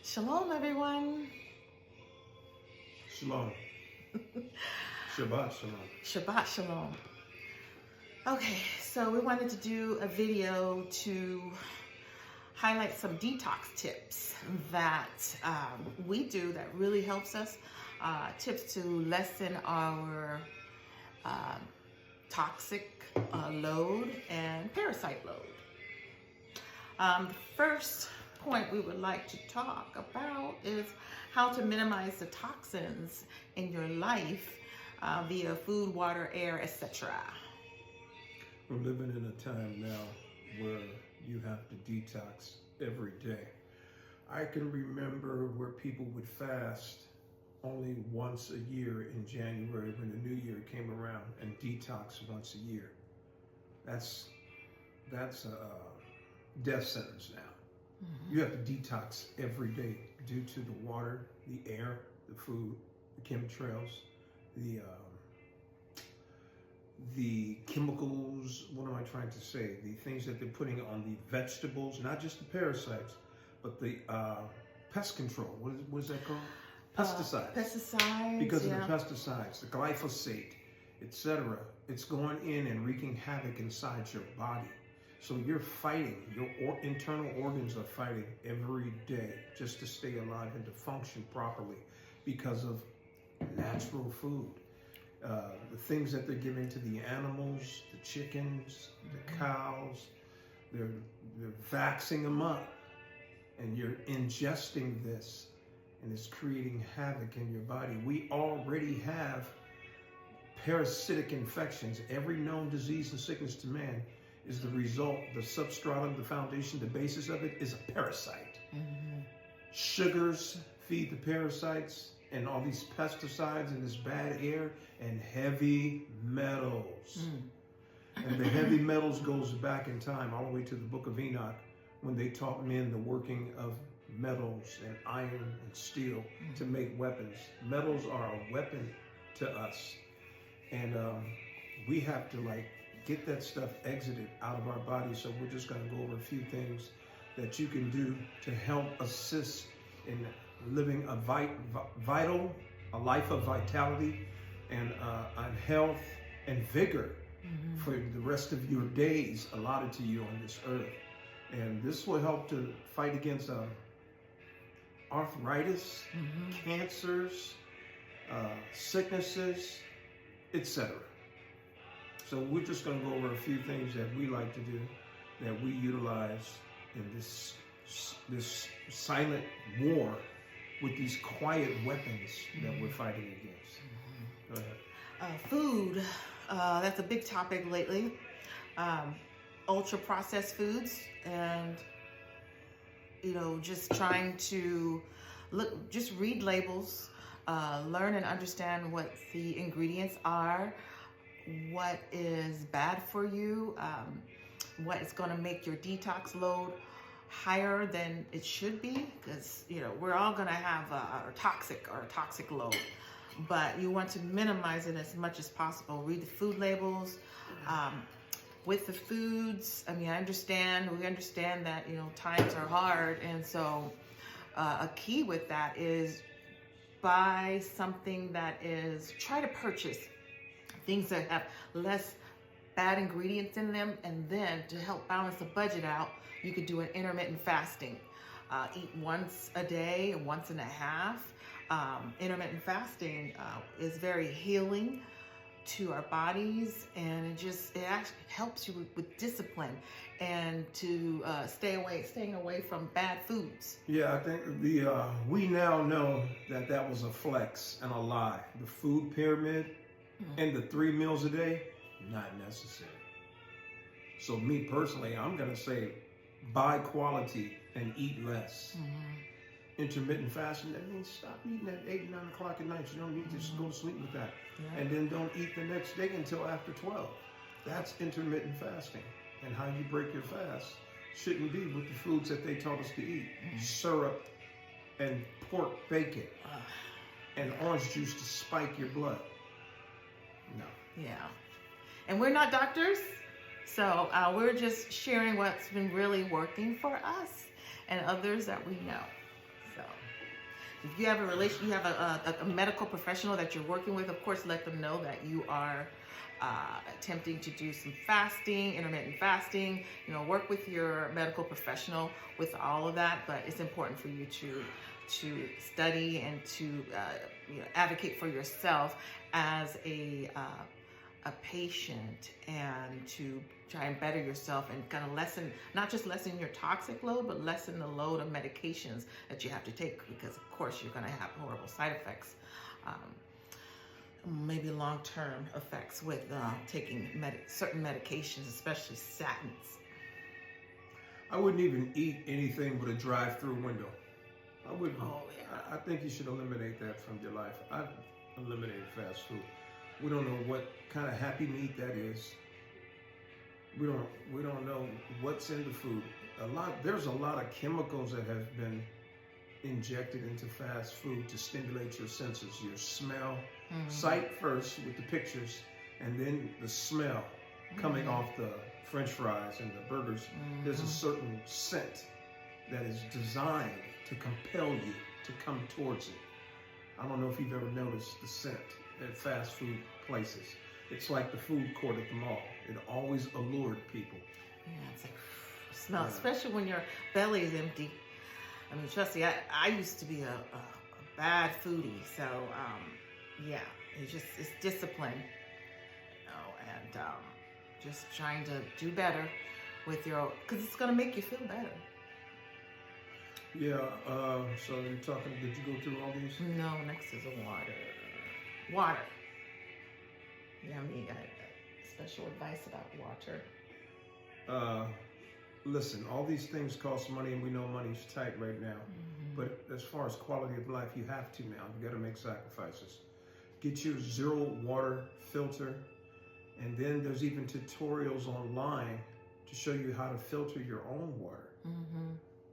Shalom, everyone. Shalom. Shabbat Shalom. Shabbat Shalom. Okay, so we wanted to do a video to highlight some detox tips that we do that really helps us. Tips to lessen our toxic load and parasite load. The first point we would like to talk about is how to minimize the toxins in your life via food, water, air, etc. We're living in a time now where you have to detox every day. I can remember where people would fast only once a year in January when the new year came around, and detox once a year. That's a death sentence now. You have to detox every day due to the water, the air, the food, the chemtrails, the chemicals. What am I trying to say? The things that they're putting on the vegetables, not just the parasites, but the pest control. What is that called? Pesticides. Pesticides. Because of the pesticides, the glyphosate, etc. It's going in and wreaking havoc inside your body. So you're fighting, your internal organs are fighting every day just to stay alive and to function properly because of natural food. The things that they're giving to the animals, the chickens, the cows, they're vaxing them up, and you're ingesting this, and it's creating havoc in your body. We already have parasitic infections. Every known disease and sickness to man is the result, the substratum, the foundation, the basis of it is a parasite. Sugars feed the parasites, and all these pesticides and this bad air, and heavy metals. And the heavy metals goes back in time all the way to the book of Enoch, when they taught men the working of metals and iron and steel to make weapons. Metals are a weapon to us, and we have to get that stuff exited out of our bodies. So we're just going to go over a few things that you can do to help assist in living a a life of vitality and health and vigor for the rest of your days allotted to you on this earth. And this will help to fight against arthritis, cancers, sicknesses, etc. So we're just going to go over a few things that we like to do, that we utilize in this silent war with these quiet weapons that we're fighting against. Go ahead. Food, that's a big topic lately. Ultra processed foods, and just trying to just read labels, learn and understand what the ingredients are, what is bad for you, what is going to make your detox load higher than it should be, because we're all going to have a toxic load, but you want to minimize it as much as possible. Read the food labels. With the foods, we understand that times are hard, and so a key with that is buy something that is, try to purchase things that have less bad ingredients in them, and then to help balance the budget out, you could do an intermittent fasting. Eat once a day, once and a half. Intermittent fasting is very healing to our bodies, and it actually helps you with discipline and to staying away from bad foods. Yeah, I think we now know that was a flex and a lie. The food pyramid and the 3 meals a day, not necessary. So me personally, I'm gonna say buy quality and eat less. Intermittent fasting, that means stop eating at 8, 9 o'clock at night. You don't need to just go to sleep with that. And then don't eat the next day until after 12. That's intermittent fasting. And how you break your fast shouldn't be with the foods that they taught us to eat. Syrup and pork bacon and orange juice to spike your blood. No. Yeah. And we're not doctors, so we're just sharing what's been really working for us and others that we know. So If you have you have a medical professional that you're working with, of course, let them know that you are attempting to do some fasting, intermittent fasting. Work with your medical professional with all of that. But it's important for you to study and to advocate for yourself as a patient, and to try and better yourself and kind of not just lessen your toxic load, but lessen the load of medications that you have to take, because of course you're going to have horrible side effects, maybe long-term effects with taking certain medications, especially statins. I wouldn't even eat anything with a drive-through window. I wouldn't. Oh, yeah. I think you should eliminate that from your life. I've eliminated fast food. We don't know what kind of happy meat that is. We don't know what's in the food. There's a lot of chemicals that have been injected into fast food to stimulate your senses, your smell, sight first with the pictures, and then the smell coming off the French fries and the burgers. There's a certain scent that is designed to compel you to come towards it. I don't know if you've ever noticed the scent at fast food places. It's like the food court at the mall. It always allured people. Yeah, it's like smell, especially when your belly is empty. I mean, trust me, I used to be a bad foodie, so yeah, it's discipline, and just trying to do better with because it's gonna make you feel better. Yeah. So you're talking. Did you go through all these? No, next is a water. Yeah, I got special advice about water. Listen, all these things cost money, and we know money's tight right now. But as far as quality of life, you have to now. You got to make sacrifices. Get your zero water filter, and then there's even tutorials online to show you how to filter your own water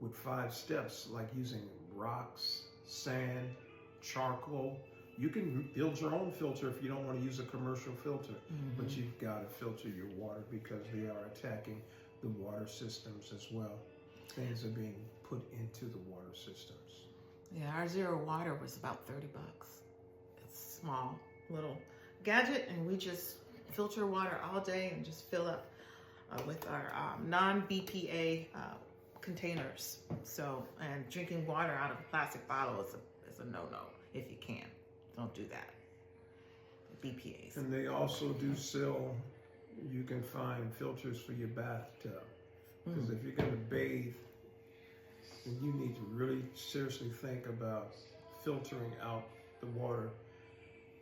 with 5 steps, like using rocks, sand, charcoal. You can build your own filter if you don't want to use a commercial filter, but you've got to filter your water because they are attacking the water systems as well. Things are being put into the water systems. Yeah, our zero water was about $30. It's a small little gadget, and we just filter water all day and just fill up with our non-BPA containers. So, and drinking water out of a plastic bottle is a no-no if you can. Don't do that. BPAs. And they also do sell, you can find filters for your bathtub. Because if you're going to bathe, then you need to really seriously think about filtering out the water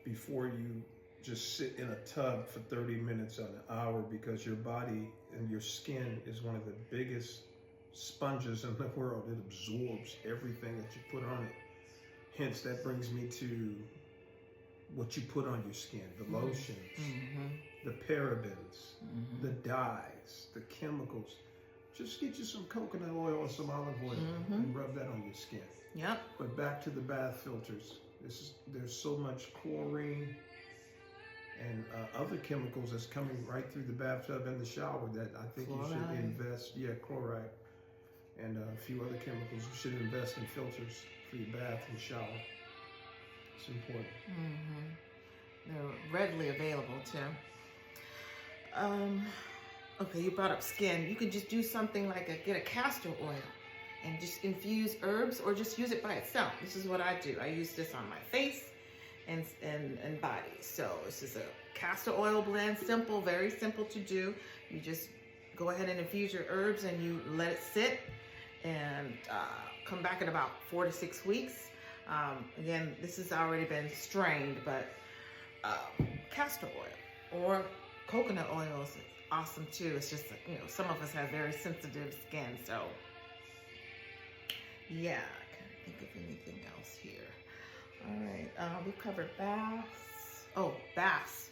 before you just sit in a tub for 30 minutes or an hour, because your body and your skin is one of the biggest sponges in the world. It absorbs everything that you put on it. Hence, that brings me to what you put on your skin, the lotions, the parabens, the dyes, the chemicals. Just get you some coconut oil or some olive oil and rub that on your skin. Yep. But back to the bath filters. There's so much chlorine and other chemicals that's coming right through the bathtub and the shower that I think you should invest. Yeah, chloride and a few other chemicals. You should invest in filters for your bath and shower. It's important. They're readily available too. Okay, you brought up skin. You could just do something like get a castor oil and just infuse herbs, or just use it by itself. This is what I do. I use this on my face and body. So this is a castor oil blend. Simple, very simple to do. You just go ahead and infuse your herbs and you let it sit, and come back in about 4 to 6 weeks. Again, this has already been strained, but castor oil or coconut oil is awesome too. It's just, some of us have very sensitive skin, so yeah, I can't think of anything else here. All right, we've covered baths. Oh, baths.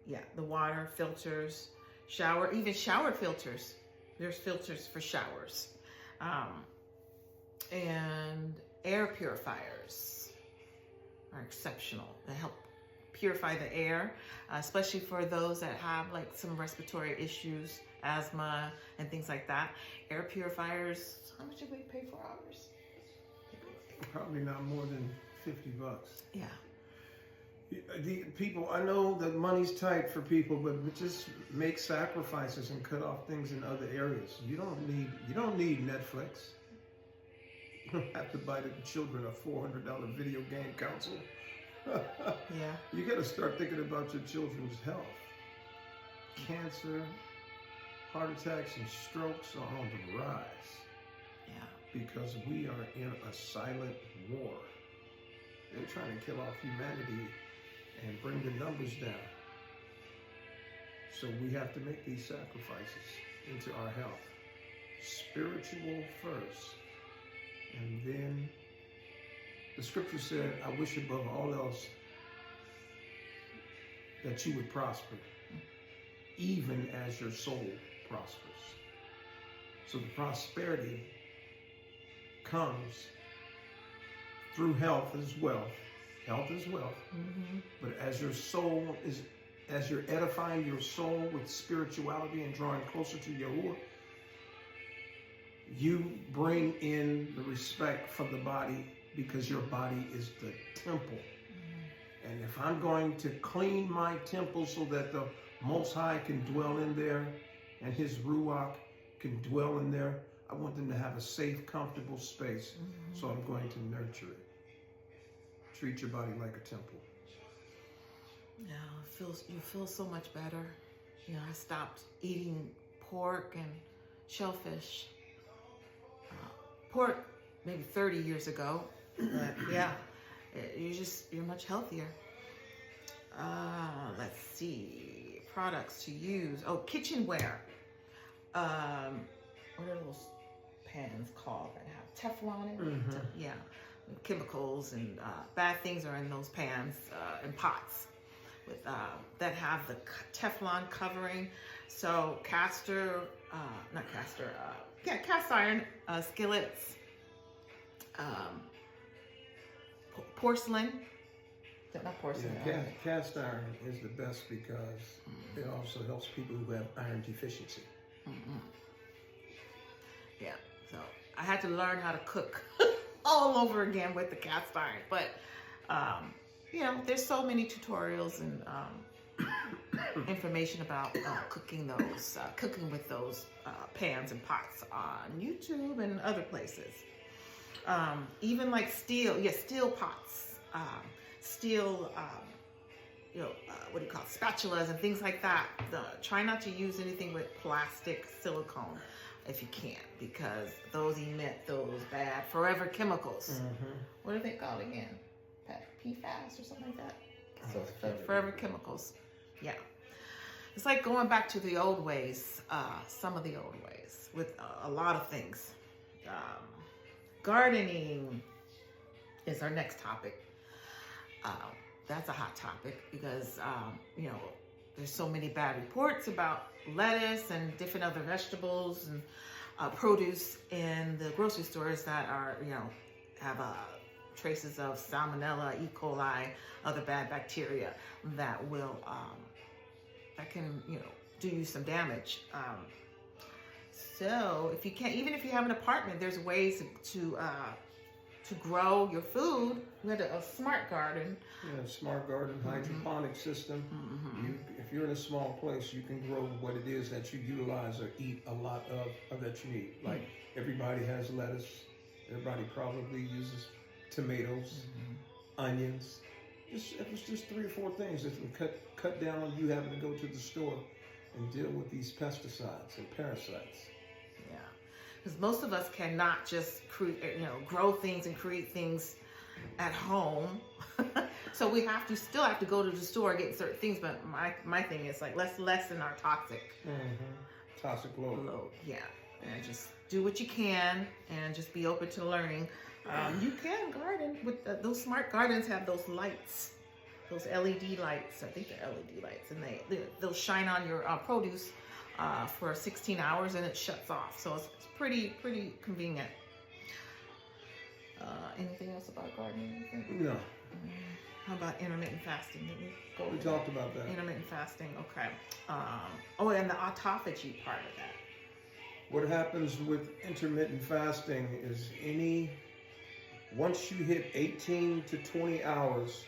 Yeah, the water filters, even shower filters. There's filters for showers. And air purifiers are exceptional. They help purify the air, especially for those that have like some respiratory issues, asthma, and things like that. Air purifiers, how much did we pay for ours? Probably not more than $50. Yeah. The people, I know that money's tight for people, but just make sacrifices and cut off things in other areas. You don't need Netflix. You don't have to buy the children a $400 video game console. Yeah. You got to start thinking about your children's health. Cancer, heart attacks, and strokes are on the rise. Yeah. Because we are in a silent war. They're trying to kill off humanity and bring the numbers down. So we have to make these sacrifices into our health. Spiritual first. And then the scripture said, I wish above all else that you would prosper, even as your soul prospers. So the prosperity comes through health as wealth. Health is wealth. Mm-hmm. But as your soul is, as you're edifying your soul with spirituality and drawing closer to Yahuwah, you bring in the respect for the body because your body is the temple. Mm-hmm. And if I'm going to clean my temple so that the Most High can dwell in there and his Ruach can dwell in there, I want them to have a safe, comfortable space. Mm-hmm. So I'm going to nurture it. Treat your body like a temple. Yeah, you feel so much better. You know, I stopped eating pork and shellfish. Pork maybe 30 years ago, but yeah, you're much healthier. Let's see, products to use. Oh, kitchenware. What are those pans called that have Teflon in it? Mm-hmm. Yeah. Chemicals and bad things are in those pans and pots with that have the Teflon covering. So cast iron skillets, porcelain. Is that not porcelain? Yeah, cast iron is the best because it also helps people who have iron deficiency. Mm-hmm. Yeah, so I had to learn how to cook all over again with the cast iron, but you know, there's so many tutorials and information about cooking with those pans and pots on YouTube and other places. Even like steel pots, steel, what do you call it? Spatulas and things like that. Try not to use anything with plastic, silicone, if you can, because those emit those bad forever chemicals. Mm-hmm. What are they called again? PFAS or something like that? So forever chemicals. Yeah. It's like going back to the old ways, some of the old ways with a lot of things. Gardening is our next topic. That's a hot topic because, you know, there's so many bad reports about lettuce and different other vegetables and produce in the grocery stores that are, you know, have traces of salmonella, E. coli, other bad bacteria that will, that can, you know, do you some damage. So if you can't, even if you have an apartment, there's ways to grow your food. We had a smart garden. Yeah, smart garden, hydroponic system. Mm-hmm. If you're in a small place, you can grow what it is that you utilize or eat a lot of that you need. Like everybody has lettuce. Everybody probably uses tomatoes, onions. It was just 3 or 4 things that would cut down on you having to go to the store and deal with these pesticides and parasites. Yeah, because most of us cannot just grow things and create things at home. So we still have to go to the store and get certain things. But my thing is like let's lessen our toxic load. Yeah, and just do what you can and just be open to learning. You can garden with those smart gardens have those lights, those LED lights. I think they're LED lights, and they'll shine on your produce for 16 hours and it shuts off. So it's pretty convenient. Anything else about gardening? No. How about intermittent fasting? We talked about that. Intermittent fasting, okay. And the autophagy part of that. What happens with intermittent fasting is any once you hit 18 to 20 hours,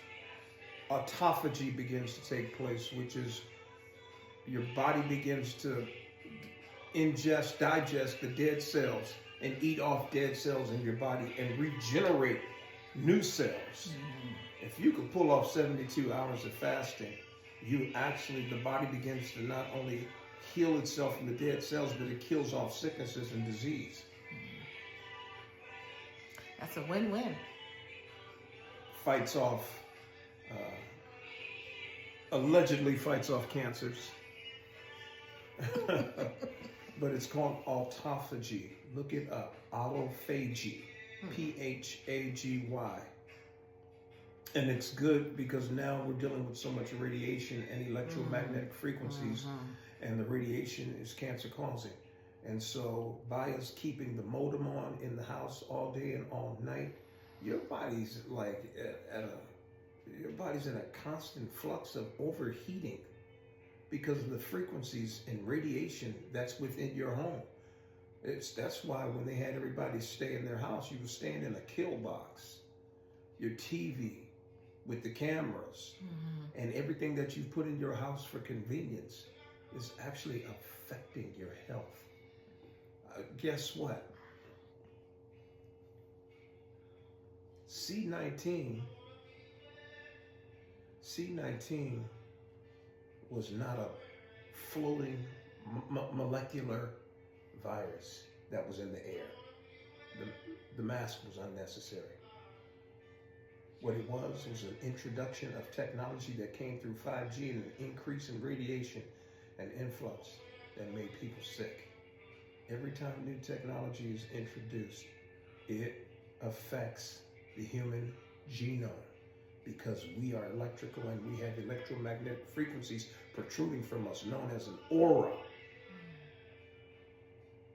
autophagy begins to take place, which is your body begins to ingest, digest the dead cells and eat off dead cells in your body and regenerate new cells. Mm-hmm. If you could pull off 72 hours of fasting, the body begins to not only heal itself from the dead cells, but it kills off sicknesses and disease. That's a win-win. Allegedly fights off cancers. But it's called autophagy. Look it up. Autophagy. Phagy. And it's good because now we're dealing with so much radiation and electromagnetic frequencies, and the radiation is cancer causing. And so by us keeping the modem on in the house all day and all night, your body's like your body's in a constant flux of overheating because of the frequencies and radiation that's within your home. That's why when they had everybody stay in their house, you were staying in a kill box. Your TV with the cameras and everything that you've put in your house for convenience is actually affecting your health. Guess what? C19 was not a floating molecular virus that was in the air. The mask was unnecessary. What it was an introduction of technology that came through 5G and an increase in radiation and influx that made people sick. Every time new technology is introduced, it affects the human genome because we are electrical and we have electromagnetic frequencies protruding from us, known as an aura.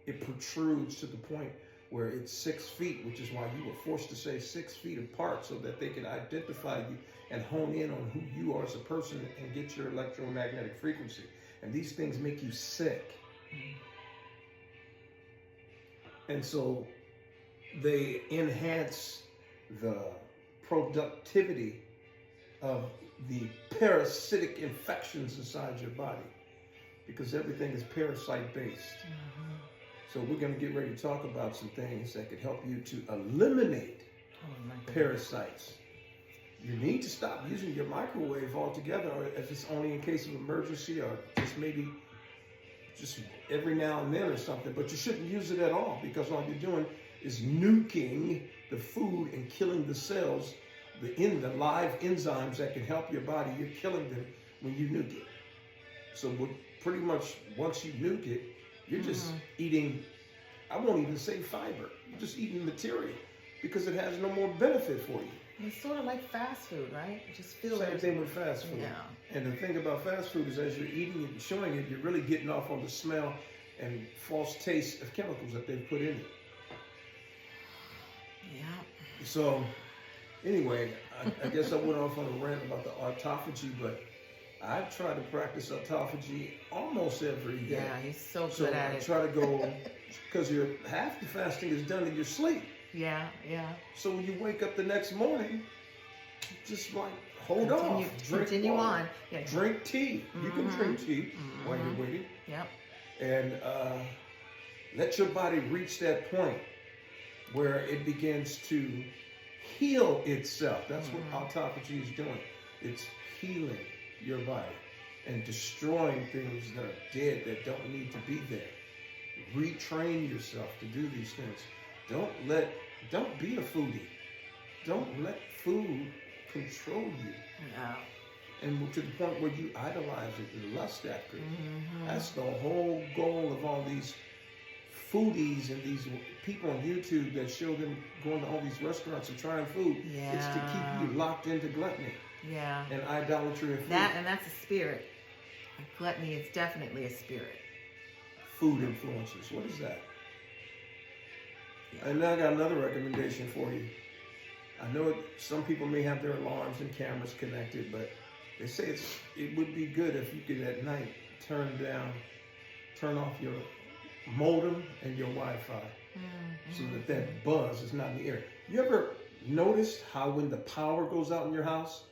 It protrudes to the point where it's 6 feet, which is why you were forced to stay 6 feet apart so that they could identify you and hone in on who you are as a person and get your electromagnetic frequency. And these things make you sick. And so they enhance the productivity of the parasitic infections inside your body because everything is parasite based. So we're going to get ready to talk about some things that could help you to eliminate parasites. You need to stop using your microwave altogether, or if it's only in case of emergency, or just every now and then or something. But you shouldn't use it at all because all you're doing is nuking the food and killing the cells, the live enzymes that can help your body. You're killing them when you nuke it. So pretty much once you nuke it, you're just eating, I won't even say fiber, you're just eating material because it has no more benefit for you. It's sort of like fast food, right? It just feels Same thing with fast food. Yeah. And the thing about fast food is as you're eating it and showing it, you're really getting off on the smell and false taste of chemicals that they've put in it. Yeah. So anyway, I guess I went off on a rant about the autophagy, but I try to practice autophagy almost every day. Yeah, he's so good at it. So I try to go, because half the fasting is done in your sleep. Yeah. So when you wake up the next morning, just like hold off. Continue on. Yeah. Drink tea. You can drink tea while you're waiting. Yep. And let your body reach that point where it begins to heal itself. That's what autophagy is doing. It's healing your body and destroying things that are dead that don't need to be there. Retrain yourself to do these things. Don't be a foodie. Don't let food control you. No. And to the point where you idolize it and lust after it. That's the whole goal of all these foodies and these people on YouTube that show them going to all these restaurants and trying food. Yeah. It's to keep you locked into gluttony. Yeah. And idolatry of food. And that's a spirit. Gluttony is definitely a spirit. Food influencers. What is that? Yeah. And now I got another recommendation for you. I know some people may have their alarms and cameras connected, but they say it would be good if you could at night turn off your modem and your Wi-Fi so that buzz is not in the air. You ever Notice how when the power goes out in your house,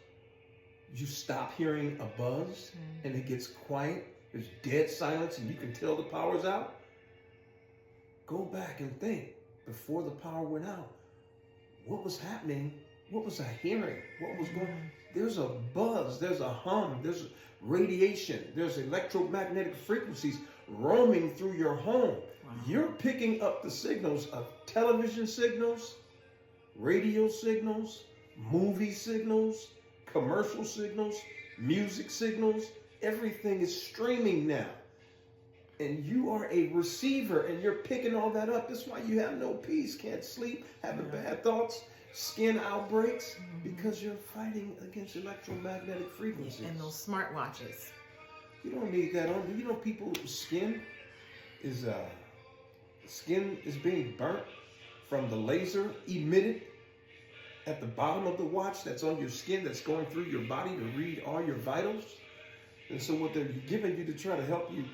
you stop hearing a buzz and it gets quiet. There's dead silence and you can tell the power's out. Go back and think, before the power went out, what was happening? What was I hearing? What was going on? There's a buzz, there's a hum, there's radiation, there's electromagnetic frequencies roaming through your home. Wow. You're picking up the signals of television signals, radio signals, movie signals, commercial signals, music signals. Everything is streaming now. And you are a receiver and you're picking all that up. That's why you have no peace, can't sleep, having bad thoughts, skin outbreaks, because you're fighting against electromagnetic frequencies. And those smartwatches. You don't need that on. You know, people's skin is being burnt from the laser emitted at the bottom of the watch that's on your skin, that's going through your body to read all your vitals. And so what they're giving you to try to help you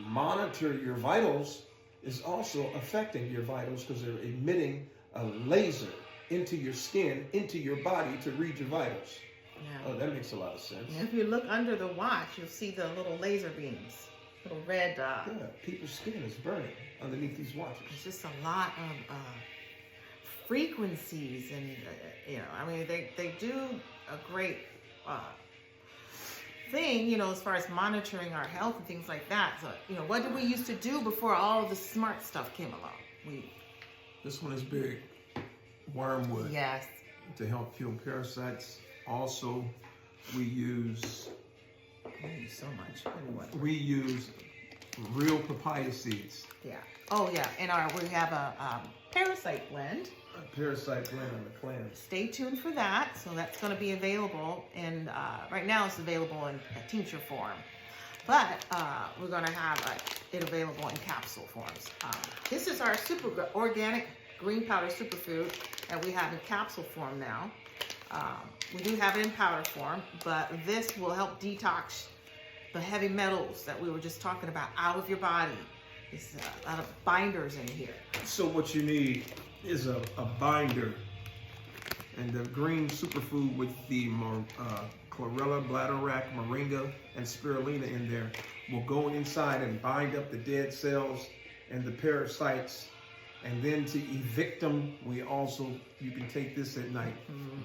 monitor your vitals is also affecting your vitals, because they're emitting a laser into your skin, into your body to read your vitals. Yeah. Oh, that makes a lot of sense. And if you look under the watch, you'll see the little laser beams, little red. Yeah, people's skin is burning underneath these watches. It's just a lot of frequencies, and I mean, they do a great thing, as far as monitoring our health and things like that. So, what did we used to do before all of the smart stuff came along? This one is big. Wormwood. Yes. To help kill parasites. Also, we use so much. We use real papaya seeds. Yeah. Oh yeah. We have a parasite blend. A parasite blend on the clan. Stay tuned for that. So that's going to be available, and right now it's available in a tincture form, but we're going to have it available in capsule forms. This is our super organic green powder superfood that we have in capsule form now. We do have it in powder form, but this will help detox the heavy metals that we were just talking about out of your body. There's a lot of binders in here. So what you need is a binder, and the green superfood with the chlorella, bladderwrack, moringa, and spirulina in there will go inside and bind up the dead cells and the parasites. And then to evict them, you can take this at night,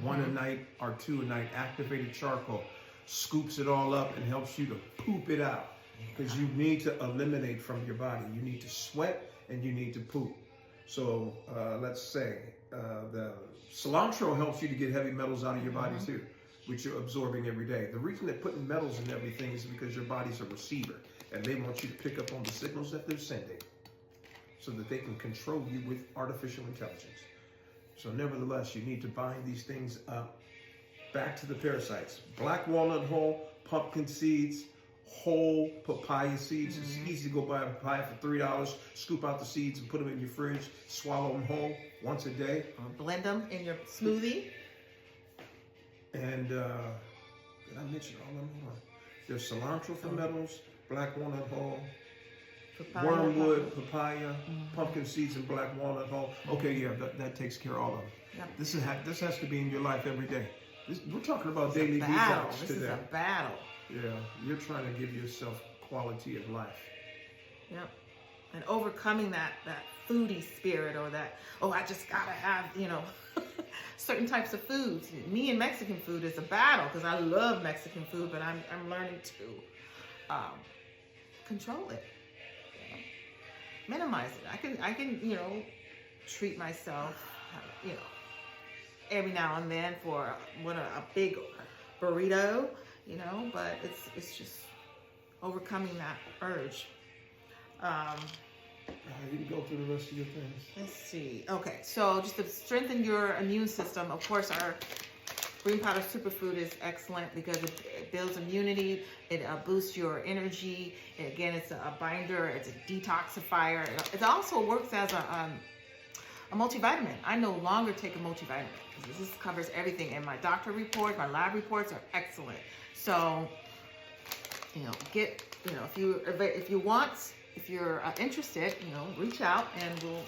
1 a night or 2 a night. Activated charcoal scoops it all up and helps you to poop it out, because you need to eliminate from your body. You need to sweat and you need to poop. So let's say the cilantro helps you to get heavy metals out of your body too, which you're absorbing every day. The reason they're putting metals in everything is because your body's a receiver, and they want you to pick up on the signals that they're sending, so that they can control you with artificial intelligence. So nevertheless, you need to bind these things up. Back to the parasites. Black walnut hull, pumpkin seeds, whole papaya seeds. It's easy to go buy a papaya for $3, scoop out the seeds and put them in your fridge, swallow them whole once a day. Or blend them in your smoothie. And did I mention all of them? Hold on. There's cilantro for metals, black walnut hull, papaya, wormwood, papaya, pumpkin seeds, and black walnut hull. Okay, yeah, that takes care of all of them. Yep. This has to be in your life every day. We're talking about daily detox today. This is a battle. Yeah, you're trying to give yourself quality of life. Yep. And overcoming that foodie spirit, or that, I just gotta have, certain types of foods. Me and Mexican food is a battle, because I love Mexican food, but I'm learning to control it. Minimize it. I can treat myself, every now and then for a big burrito, but it's just overcoming that urge. You can go through the rest of your things. Let's see. Okay, so just to strengthen your immune system, of course, our green powder superfood is excellent because it builds immunity. It boosts your energy. And again, it's a binder. It's a detoxifier. It also works as a multivitamin. I no longer take a multivitamin because this covers everything. And my doctor reports, my lab reports are excellent. So, if you're interested, reach out and we'll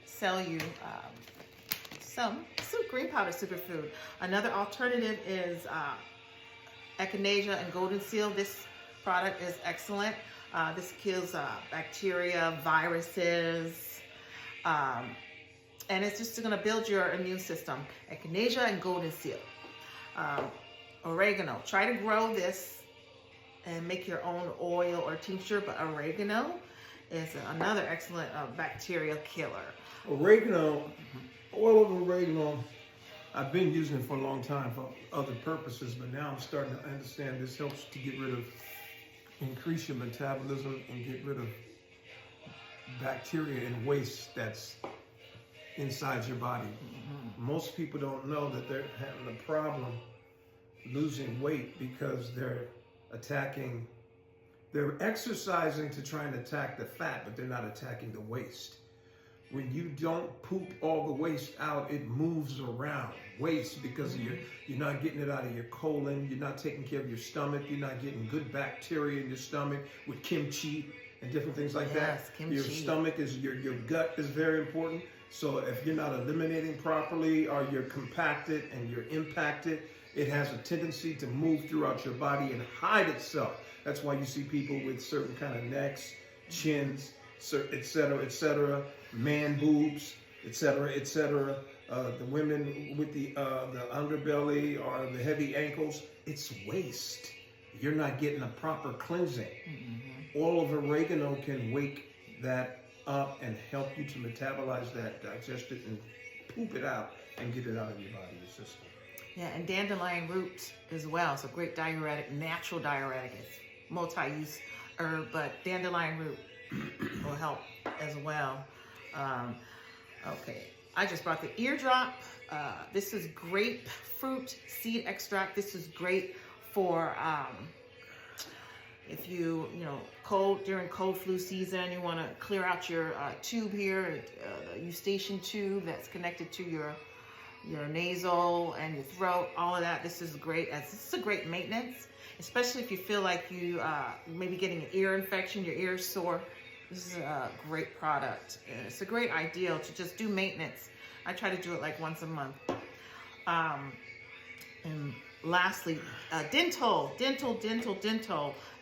sell you So green powder superfood. Another alternative is echinacea and golden seal. This product is excellent. This kills bacteria, viruses, and it's just going to build your immune system. Echinacea and golden seal. Oregano. Try to grow this and make your own oil or tincture, but oregano is another excellent bacterial killer. Oregano, oil of oregano, I've been using it for a long time for other purposes, but now I'm starting to understand this helps to get rid of, increase your metabolism and get rid of bacteria and waste that's inside your body. Most people don't know that they're having a problem losing weight because they're exercising to try and attack the fat, but they're not attacking the waste. When you don't poop all the waste out, it moves around. Waste because you're not getting it out of your colon, you're not taking care of your stomach, you're not getting good bacteria in your stomach with kimchi and different things like that. Kimchi. Your stomach is, your gut is very important. So if you're not eliminating properly or you're compacted and you're impacted, it has a tendency to move throughout your body and hide itself. That's why you see people with certain kind of necks, chins, etc., man boobs, etc. The women with the underbelly or the heavy ankles. It's waste. You're not getting a proper cleansing. Oil of oregano can wake that up and help you to metabolize that, digest it, and poop it out and get it out of your body, your system. Yeah, and dandelion root as well. It's a great diuretic, natural diuretic. It's multi-use herb, but dandelion root will help as well. Okay, I just brought the eardrop. This is grapefruit seed extract. This is great for if during cold flu season, you want to clear out your tube here, the eustachian tube that's connected to your nasal and your throat, all of that. This is great. This is a great maintenance, especially if you feel like you maybe getting an ear infection, your ear's sore. This is a great product. It's a great ideal to just do maintenance. I try to do it like once a month. And lastly, dental.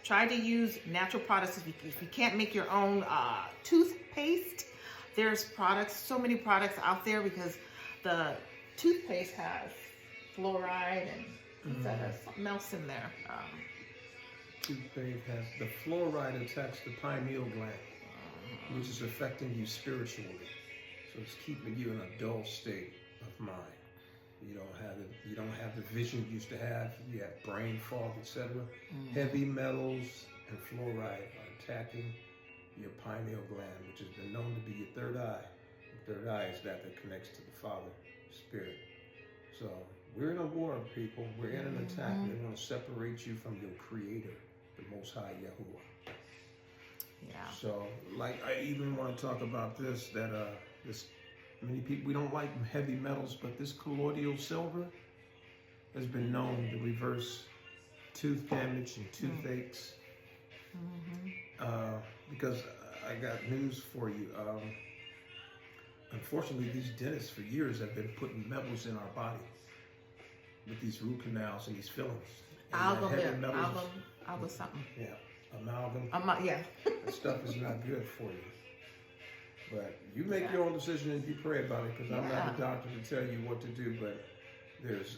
Try to use natural products. If you can't make your own toothpaste, there's products, so many products out there because the toothpaste has fluoride and something else in there. Toothpaste has the fluoride attacks the pineal gland, which is affecting you spiritually. So it's keeping you in a dull state of mind. You don't have the vision you used to have. You have brain fog, etc. Heavy metals and fluoride are attacking your pineal gland, which has been known to be your third eye. The third eye is that connects to the Father, Spirit. So we're in a war, people. We're in an attack. They want to separate you from your Creator, the Most High Yahuwah. Yeah. So, like, I even want to talk about this, that many people, we don't like heavy metals, but this colloidal silver has been known to reverse tooth damage and toothaches. Because I got news for you. Unfortunately, these dentists for years have been putting metals in our body with these root canals and these fillings. Amalgam something. Yeah, amalgam. Yeah. That stuff is not good for you. But you make your own decision and you pray about it, because I'm not a doctor to tell you what to do, but there's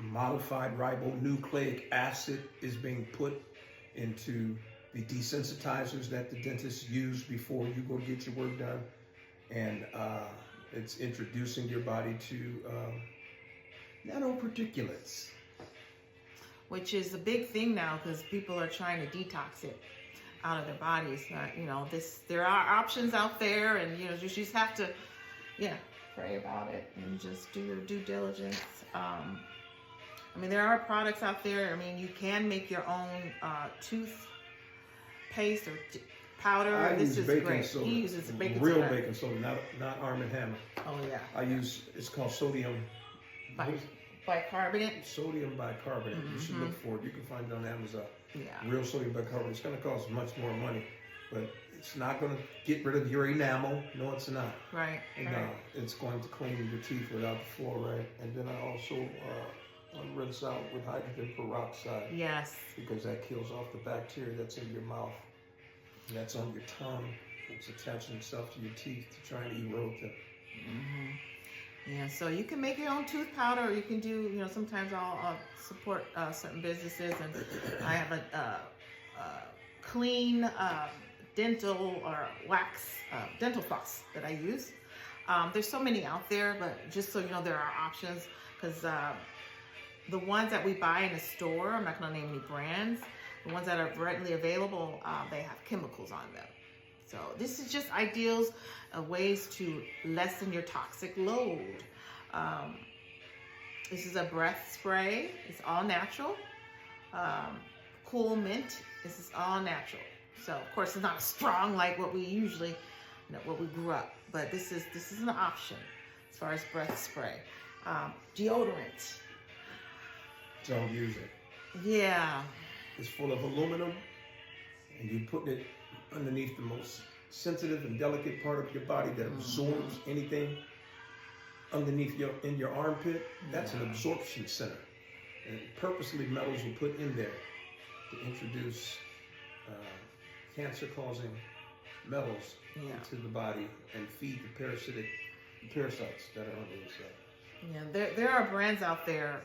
modified ribonucleic acid is being put into the desensitizers that the dentists use before you go get your work done. And it's introducing your body to nanoparticulates. Which is a big thing now because people are trying to detox it out of their bodies. There are options out there, and you just have to, pray about it and just do your due diligence. There are products out there. You can make your own toothpaste or powder. This is great. Soda. He uses baking real soda. Baking soda, not Arm & Hammer. Oh yeah. It's called sodium bicarbonate. Sodium bicarbonate. You should look for it. You can find it on Amazon. Yeah. Real sodium bicarbonate. It's going to cost much more money, but It's not going to get rid of your enamel. No, it's not. Right. And it's going to clean your teeth without the fluoride. And then I also rinse out with hydrogen peroxide. Yes. Because that kills off the bacteria that's in your mouth. And that's on your tongue. It's attaching itself to your teeth to try and erode them. Yeah, so you can make your own tooth powder, or you can do, sometimes I'll support certain businesses, and I have a clean dental or wax dental floss that I use. There's so many out there, but just so you know, there are options, because the ones that we buy in the store, I'm not going to name any brands, the ones that are readily available, they have chemicals on them. So this is just ideals, ways to lessen your toxic load. This is a breath spray. It's all natural. Cool mint. This is all natural. So of course it's not strong like what we usually, what we grew up. But this is an option as far as breath spray. Deodorant. Don't use it. Yeah. It's full of aluminum, and you put it underneath the most sensitive and delicate part of your body that absorbs anything underneath in your armpit. That's an absorption center, and purposely metals were put in there to introduce cancer-causing metals into the body and feed the parasites that are on the inside. Yeah, there are brands out there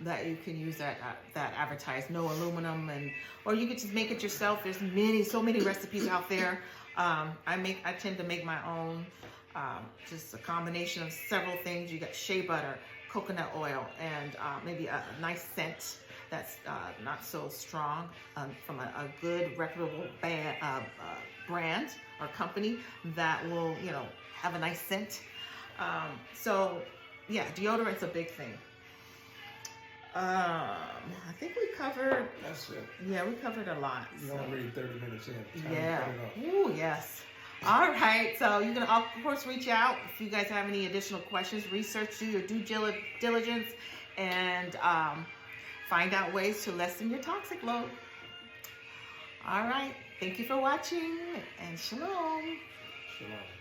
that you can use that advertise no aluminum, or you could just make it yourself. There's so many recipes out there. I tend to make my own, just a combination of several things. You got shea butter, coconut oil, and maybe a nice scent that's not so strong from a good reputable brand or company that will have a nice scent. So yeah, deodorant's a big thing. I think we covered. That's it. Yeah, we covered a lot. You're already 30 minutes in. Yeah. Ooh, yes. All right. So you can, of course, reach out if you guys have any additional questions. Research, do your due diligence, and find out ways to lessen your toxic load. All right. Thank you for watching, and shalom. Shalom.